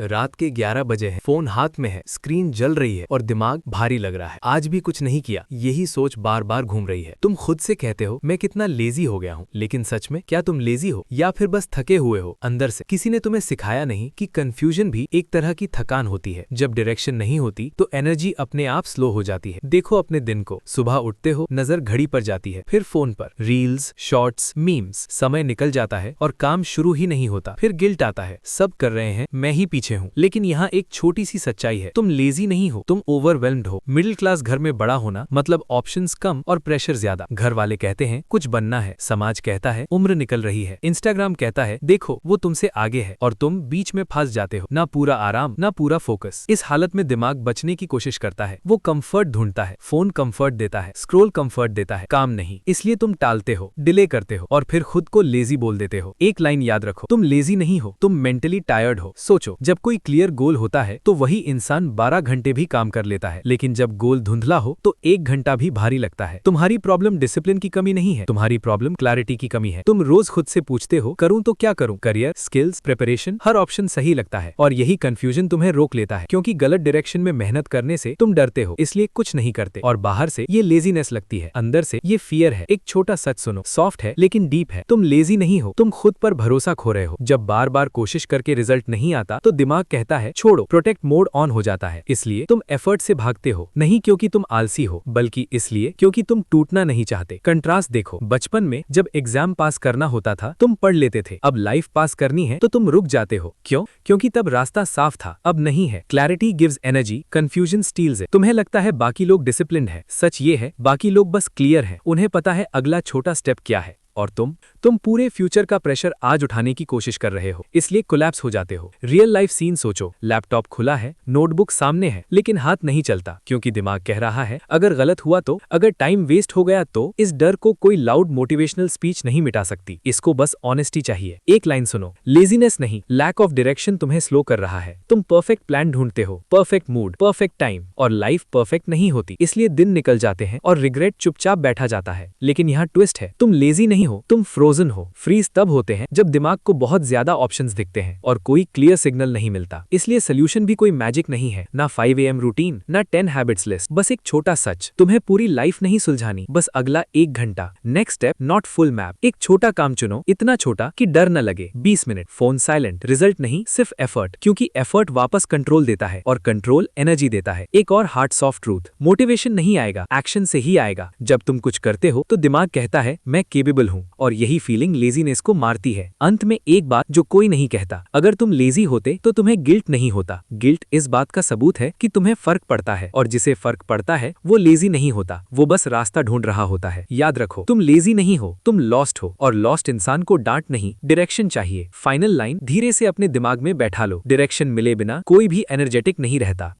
रात के 11 बजे हैं, फोन हाथ में है, स्क्रीन जल रही है और दिमाग भारी लग रहा है। आज भी कुछ नहीं किया, यही सोच बार बार घूम रही है। तुम खुद से कहते हो मैं कितना लेजी हो गया हूँ, लेकिन सच में क्या तुम लेजी हो या फिर बस थके हुए हो अंदर से? किसी ने तुम्हें सिखाया नहीं कि कंफ्यूजन भी एक तरह की थकान होती है। जब डायरेक्शन नहीं होती तो एनर्जी अपने आप स्लो हो जाती है। देखो अपने दिन को, सुबह उठते हो, नजर घड़ी पर जाती है, फिर फोन पर रील्स, शॉर्ट्स, मीम्स, समय निकल जाता है और काम शुरू ही नहीं होता। फिर गिल्ट आता है, सब कर रहे हैं, मैं ही पीछे हूँ। लेकिन यहाँ एक छोटी सी सच्चाई है, तुम लेजी नहीं हो, तुम ओवरवेल्म्ड हो। मिडिल क्लास घर में बड़ा होना मतलब ऑप्शंस कम और प्रेशर ज्यादा। घर वाले कहते हैं कुछ बनना है, समाज कहता है उम्र निकल रही है, इंस्टाग्राम कहता है देखो वो तुमसे आगे है, और तुम बीच में फंस जाते हो। ना पूरा आराम, ना पूरा फोकस। इस हालत में दिमाग बचने की कोशिश करता है, वो कंफर्ट ढूंढता है। फोन कंफर्ट देता है, स्क्रोल कंफर्ट देता है, काम नहीं। इसलिए तुम टालते हो, डिले करते हो और फिर खुद को लेजी बोल देते हो। एक लाइन याद रखो, तुम लेजी नहीं हो, तुम मेंटली टायर्ड हो। सोचो, जब कोई क्लियर गोल होता है तो वही इंसान 12 घंटे भी काम कर लेता है, लेकिन जब गोल धुंधला हो तो 1 घंटा भी भारी लगता है। तुम्हारी प्रॉब्लम डिसिप्लिन की कमी नहीं है, तुम्हारी प्रॉब्लम क्लैरिटी की कमी है। तुम रोज खुद से पूछते हो करूं तो क्या करूं, करियर, स्किल्स, प्रिपरेशन, हर ऑप्शन सही लगता है और यही कंफ्यूजन तुम्हें रोक लेता है, क्योंकि गलत डायरेक्शन में मेहनत करने से तुम डरते हो, इसलिए कुछ नहीं करते। और बाहर से ये लेजीनेस लगती है, अंदर से ये फियर है। एक छोटा सच सुनो, सॉफ्ट है लेकिन डीप है, तुम लेजी नहीं हो, तुम खुद पर भरोसा खो रहे हो। जब बार बार कोशिश करके रिजल्ट नहीं आता तो दिमाग कहता है छोड़ो, प्रोटेक्ट मोड ऑन हो जाता है। इसलिए तुम एफर्ट से भागते हो, नहीं क्योंकि तुम आलसी हो, बल्कि इसलिए क्योंकि तुम टूटना नहीं चाहते। कंट्रास्ट देखो, बचपन में जब एग्जाम पास करना होता था तुम पढ़ लेते थे, अब लाइफ पास करनी है तो तुम रुक जाते हो। क्यों? क्योंकि तब रास्ता साफ था, अब नहीं है। Clarity gives energy, confusion steals it. तुम्हें लगता है बाकी लोग डिसिप्लिन्ड है, सच ये है बाकी लोग बस क्लियर है, उन्हें पता है अगला छोटा स्टेप क्या है। और तुम पूरे फ्यूचर का प्रेशर आज उठाने की कोशिश कर रहे हो, इसलिए कोलैप्स हो जाते हो। रियल लाइफ सीन सोचो, लैपटॉप खुला है, नोटबुक सामने है, लेकिन हाथ नहीं चलता, क्योंकि दिमाग कह रहा है अगर गलत हुआ तो, अगर टाइम वेस्ट हो गया तो। इस डर को कोई लाउड मोटिवेशनल स्पीच नहीं मिटा सकती, इसको बस ऑनेस्टी चाहिए। एक लाइन सुनो, लेजीनेस नहीं, लैक ऑफ डायरेक्शन तुम्हें स्लो कर रहा है। तुम परफेक्ट प्लान ढूंढते हो, परफेक्ट मूड, परफेक्ट टाइम, और लाइफ परफेक्ट नहीं होती, इसलिए दिन निकल जाते हैं और रिग्रेट चुपचाप बैठा जाता है। लेकिन यहाँ ट्विस्ट है, तुम लेजी नहीं हो, तुम फ्रोजन हो। फ्रीज तब होते हैं जब दिमाग को बहुत ज्यादा ऑप्शंस दिखते हैं और कोई क्लियर सिग्नल नहीं मिलता। इसलिए सोल्यूशन भी कोई मैजिक नहीं है, ना 5 AM रूटीन, ना 10 हैबिट्स लिस्ट, बस एक छोटा सच। तुम्हें पूरी लाइफ नहीं सुलझानी, बस अगला 1 घंटा। Next step, not full map. एक छोटा काम चुनो, इतना छोटा कि डर न लगे। 20 मिनट, फोन साइलेंट, रिजल्ट नहीं, सिर्फ एफर्ट, क्योंकि एफर्ट वापस कंट्रोल देता है और कंट्रोल एनर्जी देता है। एक और हार्ड सॉफ्ट ट्रूथ, मोटिवेशन नहीं आएगा, एक्शन से ही आएगा। जब तुम कुछ करते हो तो दिमाग कहता है मैं केपेबल हूँ, और यही फीलिंग लेजीनेस को मारती है। अंत में एक बात जो कोई नहीं कहता, अगर तुम लेजी होते तो तुम्हें गिल्ट नहीं होता। गिल्ट इस बात का सबूत है कि तुम्हें फर्क पड़ता है, और जिसे फर्क पड़ता है वो लेजी नहीं होता, वो बस रास्ता ढूंढ रहा होता है। याद रखो, तुम लेजी नहीं हो, तुम लॉस्ट हो, और लॉस्ट इंसान को डांट नहीं, डायरेक्शन चाहिए। फाइनल लाइन धीरे से अपने दिमाग में बैठा लो, डायरेक्शन मिले बिना कोई भी एनर्जेटिक नहीं रहता।